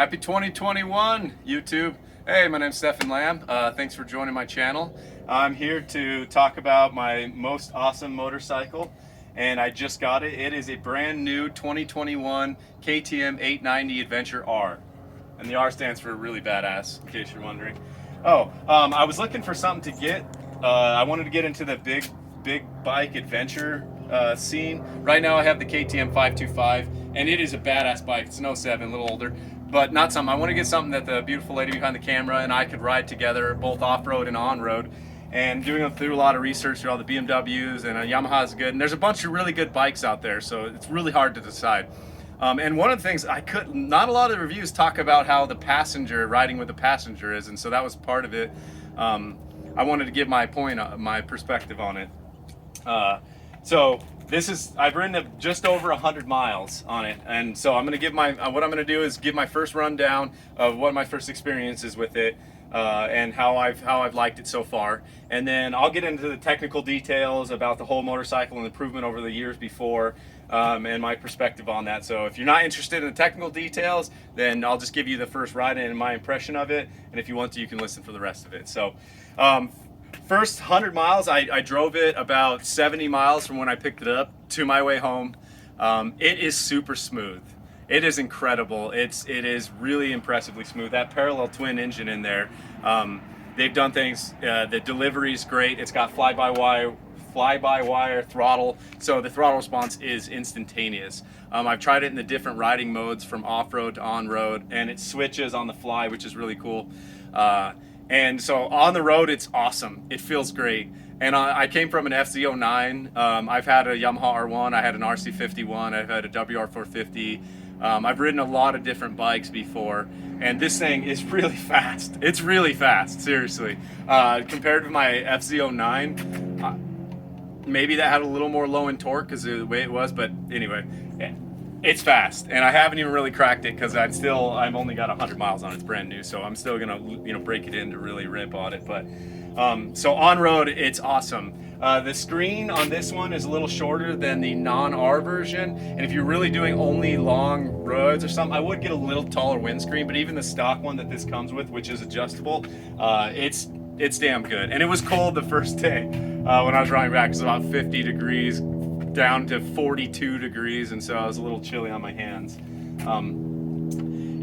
Happy 2021, YouTube. Hey, my name's Stefan Lamb. Thanks for joining my channel. I'm here to talk about my most awesome motorcycle, and I just got it. It is a brand new 2021 KTM 890 Adventure R. And the R stands for really badass, in case you're wondering. I was looking for something to get. I wanted to get into the big bike adventure scene. Right now I have the KTM 525, and it is a badass bike. It's an 07, a little older, but not something. I want to get something that the beautiful lady behind the camera and I could ride together, both off-road and on-road. And doing through a lot of research through all the BMWs, and Yamaha is good. And there's a bunch of really good bikes out there, so it's really hard to decide. And one of the things not a lot of the reviews talk about how the passenger, riding with the passenger is, and so that was part of it. I wanted to give my perspective on it. I've ridden just over 100 miles on it, and so I'm going to give what I'm going to do is give my first rundown of what my first experience is with it, and how I've liked it so far, and then I'll get into the technical details about the whole motorcycle and improvement over the years before, and my perspective on that. So if you're not interested in the technical details, then I'll just give you the first ride and my impression of it, and if you want to, you can listen for the rest of it. So first 100 miles, I drove it about 70 miles from when I picked it up to my way home. It is super smooth. It is incredible. It is really impressively smooth. That parallel twin engine in there, they've done things. The delivery's great. It's got fly-by-wire throttle, so the throttle response is instantaneous. I've tried it in the different riding modes from off-road to on-road, and it switches on the fly, which is really cool. And so on the road, it's awesome. It feels great. And I came from an FZ09. I've had a Yamaha R1. I had an RC51. I've had a WR450. I've ridden a lot of different bikes before, and this thing is really fast. It's really fast, seriously. Compared to my FZ09, maybe that had a little more low in torque because of the way it was, but anyway, it's fast, and I haven't even really cracked it because I've only got 100 miles on it. It's brand new, so I'm still gonna break it in to really rip on it. But so on road, it's awesome. The screen on this one is a little shorter than the non-R version, and if you're really doing only long roads or something, I would get a little taller windscreen. But even the stock one that this comes with, which is adjustable, it's damn good. And it was cold the first day when I was riding back. It was about 50 degrees down to 42 degrees, and so I was a little chilly on my hands.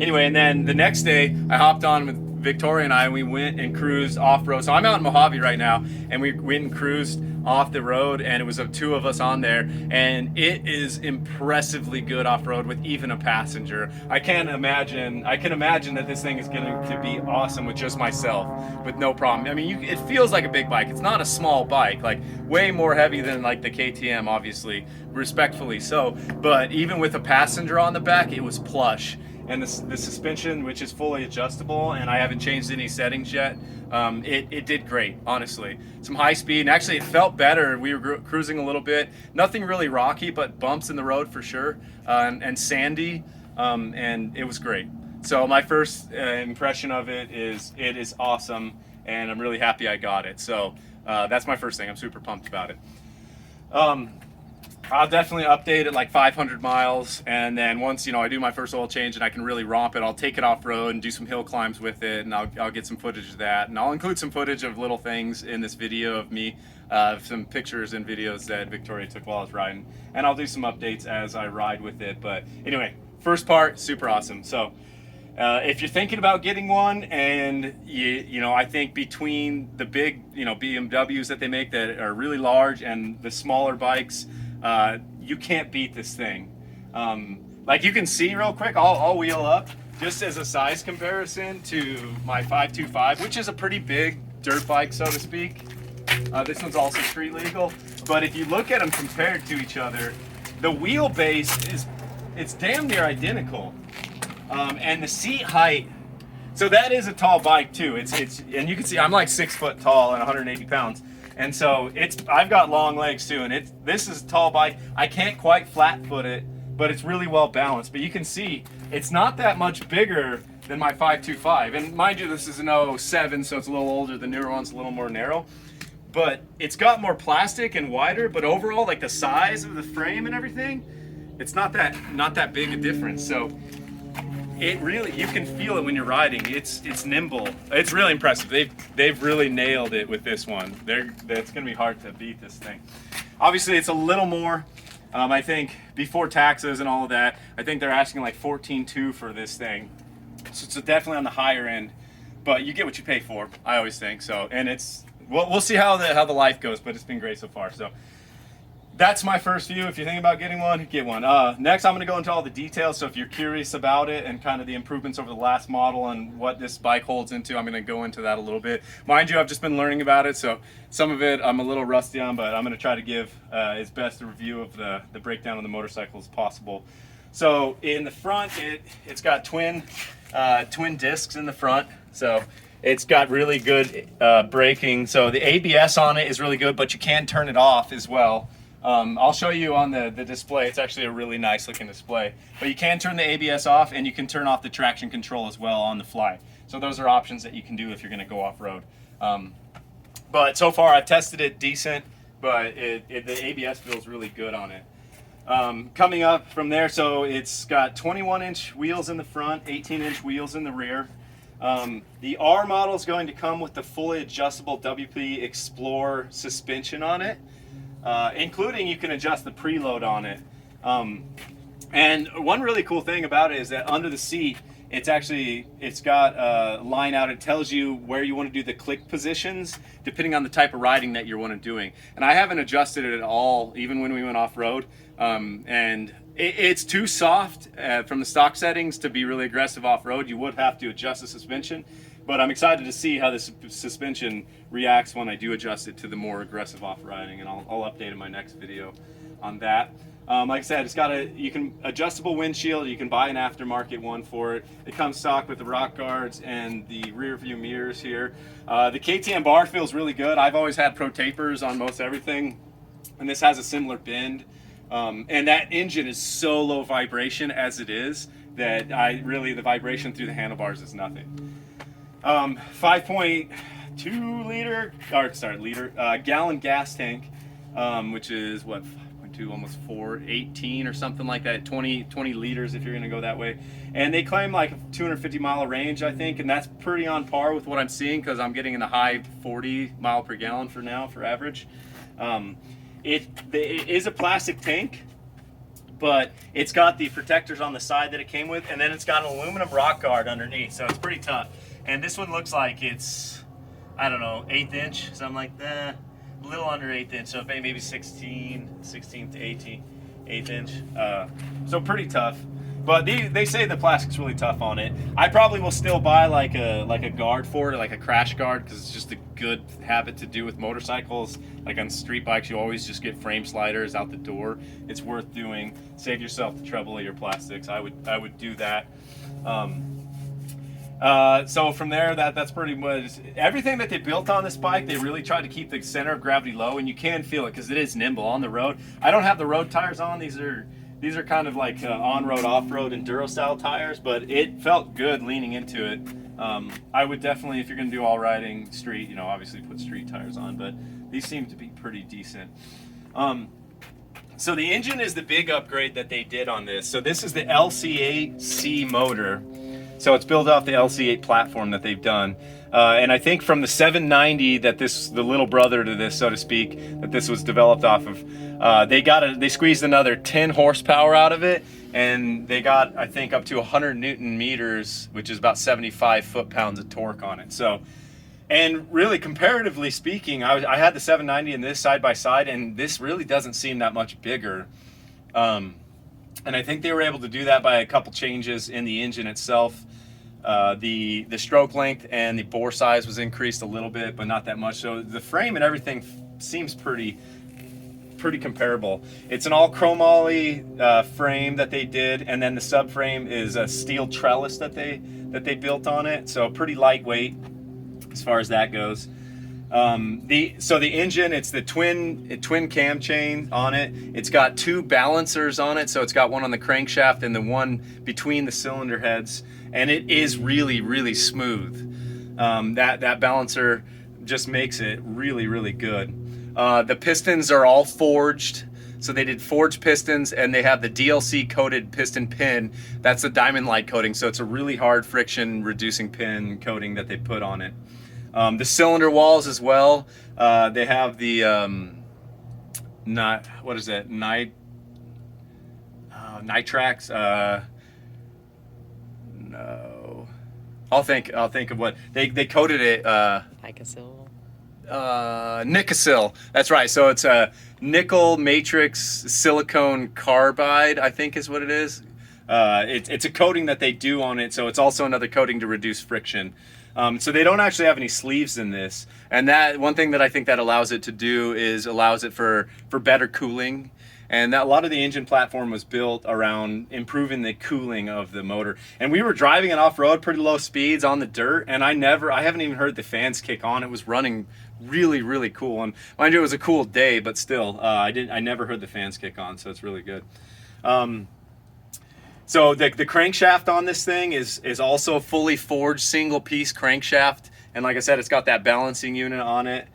Anyway, and then the next day I hopped on with Victoria and we went and cruised off-road. So I'm out in Mojave right now, and we went and cruised off the road, and it was two of us on there, and it is impressively good off-road with even a passenger. I can imagine that this thing is going to be awesome with just myself, with no problem. I mean, it feels like a big bike. It's not a small bike, like way more heavy than like the KTM, obviously, respectfully so, but even with a passenger on the back, it was plush. And the suspension, which is fully adjustable, and I haven't changed any settings yet, it did great, honestly. Some high speed, and actually it felt better. We were cruising a little bit, nothing really rocky, but bumps in the road for sure, and sandy, and it was great. So my first impression of it is awesome, and I'm really happy I got it. So that's my first thing. I'm super pumped about it. I'll definitely update it like 500 miles, and then once I do my first oil change and I can really romp it, I'll take it off road and do some hill climbs with it, and I'll get some footage of that, and I'll include some footage of little things in this video of me, some pictures and videos that Victoria took while I was riding, and I'll do some updates as I ride with it. But anyway, first part, super awesome. So if you're thinking about getting one, and I think between the big BMWs that they make that are really large and the smaller bikes, you can't beat this thing. Like you can see real quick, I'll wheel up just as a size comparison to my 525, which is a pretty big dirt bike, so to speak. This one's also street legal, but if you look at them compared to each other, the wheelbase it's damn near identical, and the seat height. So that is a tall bike too. And you can see I'm like 6 foot tall and 180 pounds. And so I've got long legs too, and this is a tall bike. I can't quite flat foot it, but it's really well balanced. But you can see it's not that much bigger than my 525. And mind you, this is an 07, so it's a little older. The newer one's a little more narrow. But it's got more plastic and wider, but overall, like the size of the frame and everything, it's not that big a difference. So it really, you can feel it when you're riding. It's nimble. It's really impressive. They've really nailed it with this one. It's gonna be hard to beat this thing. Obviously, it's a little more. I think before taxes and all of that, I think they're asking like 14.2 for this thing. So it's definitely on the higher end, but you get what you pay for. I always think so, and it's we'll see how the life goes, but it's been great so far. So that's my first view. If you're thinking about getting one, get one. Next, I'm going to go into all the details. So if you're curious about it and kind of the improvements over the last model and what this bike holds into, I'm going to go into that a little bit. Mind you, I've just been learning about it, so some of it I'm a little rusty on, but I'm going to try to give as best a review of the breakdown of the motorcycle as possible. So in the front, it's got twin discs in the front. So it's got really good braking. So the ABS on it is really good, but you can turn it off as well. I'll show you on the display. It's actually a really nice looking display, but you can turn the ABS off and you can turn off the traction control as well on the fly. So those are options that you can do if you're going to go off-road. But so far I've tested it decent, but the ABS feels really good on it. Coming up from there, so it's got 21-inch wheels in the front, 18-inch wheels in the rear. The R model is going to come with the fully adjustable WP Explorer suspension on it. Including you can adjust the preload on it. And one really cool thing about it is that under the seat, it's got a line out. It tells you where you want to do the click positions depending on the type of riding that you're doing. And I haven't adjusted it at all, even when we went off-road. And it's too soft from the stock settings to be really aggressive off-road. You would have to adjust the suspension. But I'm excited to see how the suspension reacts when I do adjust it to the more aggressive off-riding, and I'll update in my next video on that. Like I said, you can adjustable windshield. You can buy an aftermarket one for it. It comes stock with the rock guards and the rear view mirrors here. The KTM bar feels really good. I've always had pro tapers on most everything, and this has a similar bend. And that engine is so low vibration as it is that the vibration through the handlebars is nothing. 5.2 gallon gas tank, which is what, 5.2, almost 418 or something like that. 20 liters if you're going to go that way. And they claim like a 250 mile range, I think, and that's pretty on par with what I'm seeing because I'm getting in the high 40 mile per gallon for now for average. It is a plastic tank, but it's got the protectors on the side that it came with, and then it's got an aluminum rock guard underneath, so it's pretty tough. And this one looks like it's, I don't know, 1/8 inch, something like that. A little under 1/8 inch, so maybe 16 to 18, 1/8 inch. So pretty tough. But they say the plastic's really tough on it. I probably will still buy like a guard for it, like a crash guard, because it's just a good habit to do with motorcycles. Like on street bikes, you always just get frame sliders out the door. It's worth doing. Save yourself the trouble of your plastics. I would do that. So from there, that's pretty much everything that they built on this bike. They really tried to keep the center of gravity low, and you can feel it because it is nimble on the road. I don't have the road tires on. These are kind of like on-road, off-road enduro style tires, but it felt good leaning into it. I would definitely, if you're going to do all riding street, obviously put street tires on, but these seem to be pretty decent. So the engine is the big upgrade that they did on this. So this is the LC8C motor. So it's built off the LC8 platform that they've done. And I think from the 790 that the little brother to this, so to speak, that this was developed off of, they squeezed another 10 horsepower out of it, and they got, I think, up to 100 Newton meters, which is about 75 foot-pounds of torque on it. So, and really, comparatively speaking, I had the 790 and this side by side, and this really doesn't seem that much bigger. And I think they were able to do that by a couple changes in the engine itself. The stroke length and the bore size was increased a little bit, but not that much. So the frame and everything seems pretty comparable. It's an all chromoly frame that they did, and then the subframe is a steel trellis that they built on it. So pretty lightweight as far as that goes. The engine, it's the twin cam chain on it. It's got 2 balancers on it, so it's got one on the crankshaft and the one between the cylinder heads, and it is really, really smooth. That balancer just makes it really, really good. The pistons are all forged, So they did forged pistons, and they have the DLC coated piston pin. That's the diamond light coating. So it's a really hard friction reducing pin coating that they put on it. The cylinder walls as well. They have the what is it? Nitrax. No, I'll think of what they coated it. Nicosil. That's right. So it's a nickel matrix silicone carbide, I think is what it is. It's a coating that they do on it, so it's also another coating to reduce friction. So they don't actually have any sleeves in this, and that one thing that I think that allows it to do is allows it for better cooling. And that a lot of the engine platform was built around improving the cooling of the motor. And we were driving it off-road, pretty low speeds on the dirt, and I haven't even heard the fans kick on. It was running really, really cool. And mind you, it was a cool day, but still, I never heard the fans kick on, so it's really good. So the crankshaft on this thing is also fully forged single piece crankshaft. And like I said, it's got that balancing unit on it.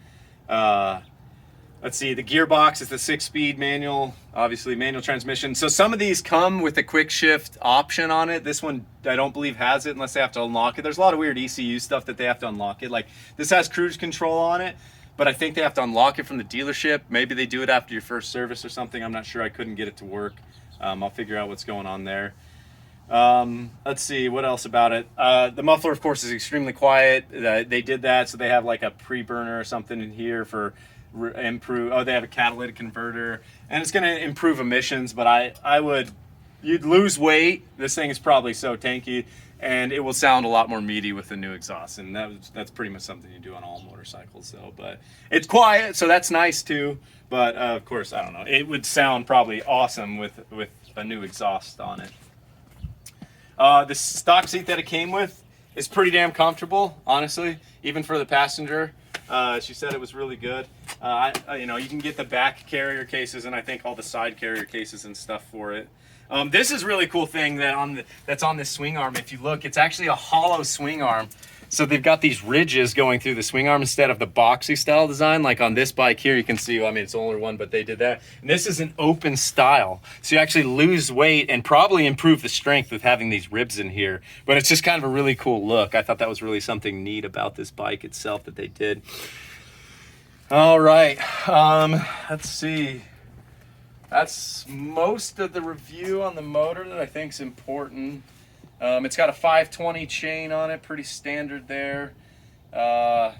Let's see, the gearbox is the 6-speed manual, obviously manual transmission. So some of these come with a quick shift option on it. This one, I don't believe has it unless they have to unlock it. There's a lot of weird ECU stuff that they have to unlock it. Like this has cruise control on it, but I think they have to unlock it from the dealership. Maybe they do it after your first service or something. I'm not sure. I couldn't get it to work. I'll figure out what's going on there. Let's see what else about it. The muffler, of course, is extremely quiet. They did that, so they have like a pre-burner or something in here for improve. Oh, they have a catalytic converter, and it's going to improve emissions. But you'd lose weight. This thing is probably so tanky, and it will sound a lot more meaty with the new exhaust. And that's pretty much something you do on all motorcycles. So, but it's quiet, so that's nice too. But of course, I don't know. It would sound probably awesome with a new exhaust on it. The stock seat that it came with is pretty damn comfortable, honestly, even for the passenger. She said it was really good. You can get the back carrier cases and I think all the side carrier cases and stuff for it. This is a really cool thing that's on this swing arm. If you look, it's actually a hollow swing arm. So they've got these ridges going through the swing arm instead of the boxy style design. Like on this bike here, you can see, it's the only one, but they did that. And this is an open style. So you actually lose weight and probably improve the strength with having these ribs in here. But it's just kind of a really cool look. I thought that was really something neat about this bike itself that they did. All right, let's see. That's most of the review on the motor that I think is important. It's got a 520 chain on it, pretty standard there. That's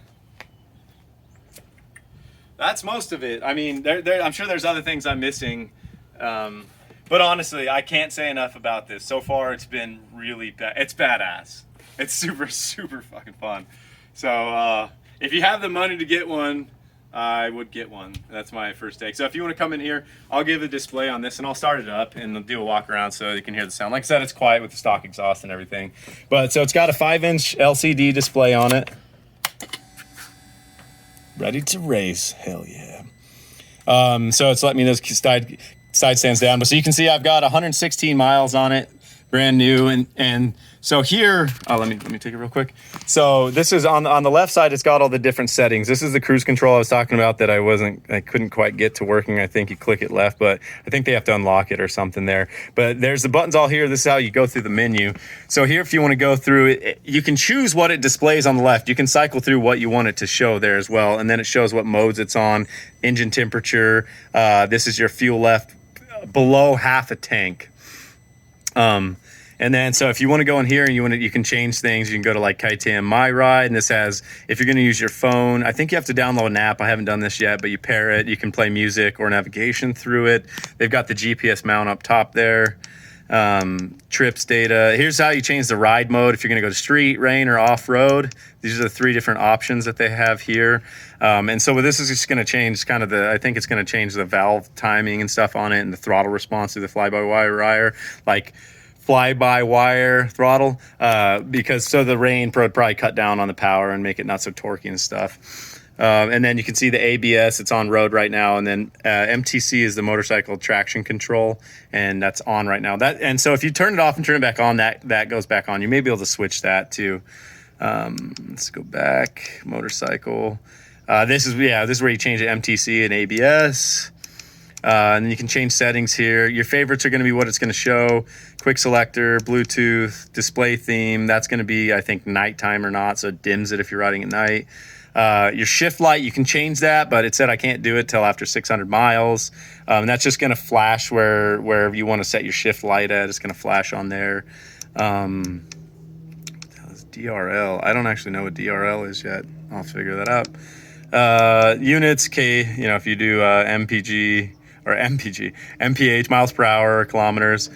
most of it. I'm sure there's other things I'm missing. But honestly, I can't say enough about this. So far, it's been really it's badass. It's super, super fucking fun. So if you have the money to get one, I would get one. That's my first take. So if you want to come in here, I'll give a display on this and I'll start it up and do a walk around so you can hear the sound. Like I said, it's quiet with the stock exhaust and everything. But so it's got a 5-inch LCD display on it. Ready to race. Hell yeah. So it's letting me those side stands down. But so you can see I've got 116 miles on it, brand new. And so here, let me take it real quick. So this is on the left side, it's got all the different settings. This is the cruise control I was talking about that I couldn't quite get to working. I think you click it left, but I think they have to unlock it or something there. But there's the buttons all here. This is how you go through the menu. So here, if you want to go through it, you can choose what it displays on the left. You can cycle through what you want it to show there as well. And then it shows what modes it's on, engine temperature. This is your fuel left below half a tank. And then, so if you want to go in here and you can change things, you can go to like KTM My Ride, and this has, if you're going to use your phone, I think you have to download an app. I haven't done this yet, but you pair it, you can play music or navigation through it. They've got the GPS mount up top there. Trips data. Here's how you change the ride mode if you're going to go to street, rain, or off-road. These are the 3 different options that they have here. And so this is just going to change I think it's going to change the valve timing and stuff on it and the throttle response to the fly-by-wire, like fly-by-wire throttle, because so the rain would probably cut down on the power and make it not so torquey and stuff. And then you can see the ABS, it's on road right now, and then MTC is the motorcycle traction control, and that's on right now. And so if you turn it off and turn it back on, that goes back on. You may be able to switch that too. Let's go back, motorcycle. This is where you change the MTC and ABS. And then you can change settings here. Your favorites are going to be what it's going to show. Quick selector, Bluetooth, display theme. That's going to be, I think, nighttime or not, so it dims it if you're riding at night. Your shift light, you can change that, but it said I can't do it till after 600 miles. And that's just going to flash wherever you want to set your shift light at. It's going to flash on there. DRL. I don't actually know what DRL is yet. I'll figure that out. Units, if you do MPG or MPH, miles per hour, kilometers.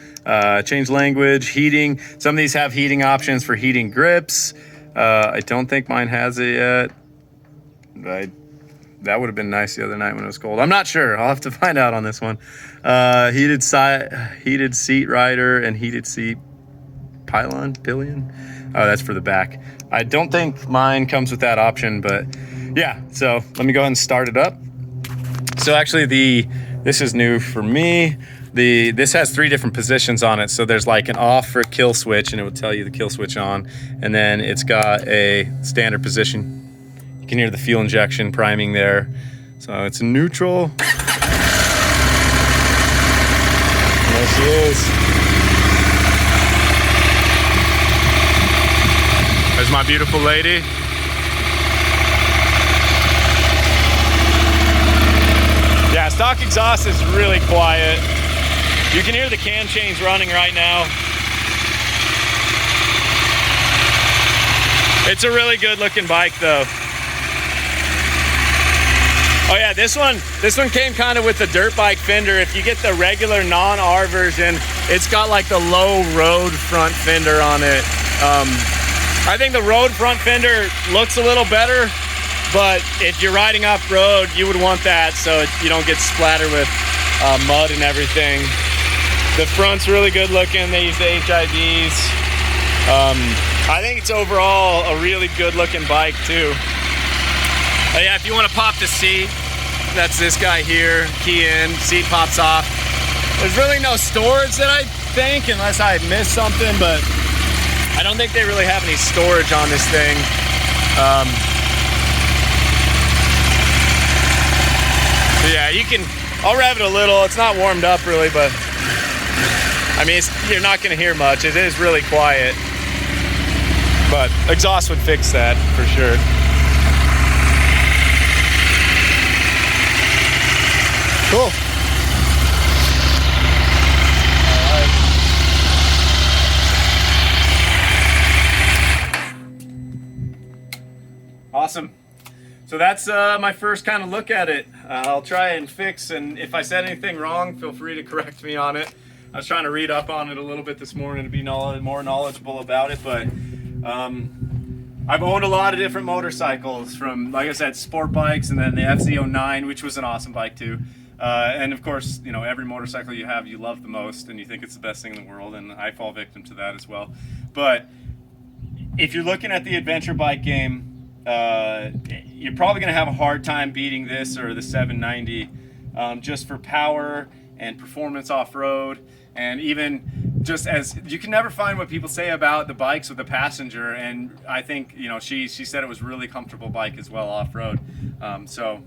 Change language, heating. Some of these have heating options for heating grips. I don't think mine has it yet. That would have been nice the other night when it was cold. I'm not sure. I'll have to find out on this one. Heated seat rider and heated seat pillion. Oh, that's for the back. I don't think mine comes with that option, but yeah. So let me go ahead and start it up. So actually this is new for me. This has 3 different positions on it. So there's like an off for kill switch, and it will tell you the kill switch on. And then it's got a standard position. You can hear the fuel injection priming there. So it's neutral. There she is. There's my beautiful lady. Yeah, stock exhaust is really quiet. You can hear the cam chains running right now. It's a really good looking bike though. Oh yeah, this one came kind of with the dirt bike fender. If you get the regular non-R version, it's got like the low road front fender on it. I think the road front fender looks a little better, but if you're riding off-road, you would want that so you don't get splattered with mud and everything. The front's really good looking. They use the HIDs. I think it's overall a really good looking bike too. Yeah, if you want to pop the seat, that's this guy here. Key in, seat pops off. There's really no storage that I think, unless I missed something, but I don't think they really have any storage on this thing. So yeah, I'll rev it a little. It's not warmed up really, but I mean, you're not gonna hear much. It is really quiet, but exhaust would fix that for sure. Cool. Awesome. So that's my first kind of look at it. I'll try and fix, and if I said anything wrong, feel free to correct me on it. I was trying to read up on it a little bit this morning to be more knowledgeable about it, but I've owned a lot of different motorcycles, from, like I said, sport bikes, and then the FZ09, which was an awesome bike too. And of course, every motorcycle you have, you love the most, and you think it's the best thing in the world, and I fall victim to that as well. But if you're looking at the adventure bike game, you're probably going to have a hard time beating this or the 790, just for power and performance off-road, and even just as you can never find what people say about the bikes with the passenger. And I think she said it was a really comfortable bike as well off-road. So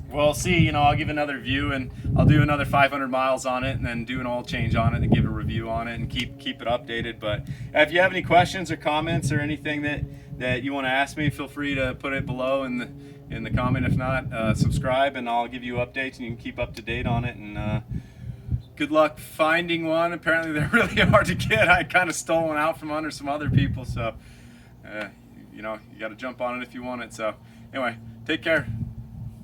we'll see. I'll give another view, and I'll do another 500 miles on it, and then do an oil change on it and give a review on it and keep it updated. But if you have any questions or comments or anything that you want to ask me, feel free to put it below in the comment. If not, subscribe, and I'll give you updates, and you can keep up to date on it. And good luck finding one. Apparently they're really hard to get. I kind of stole one out from under some other people, so you got to jump on it if you want it. So anyway, take care.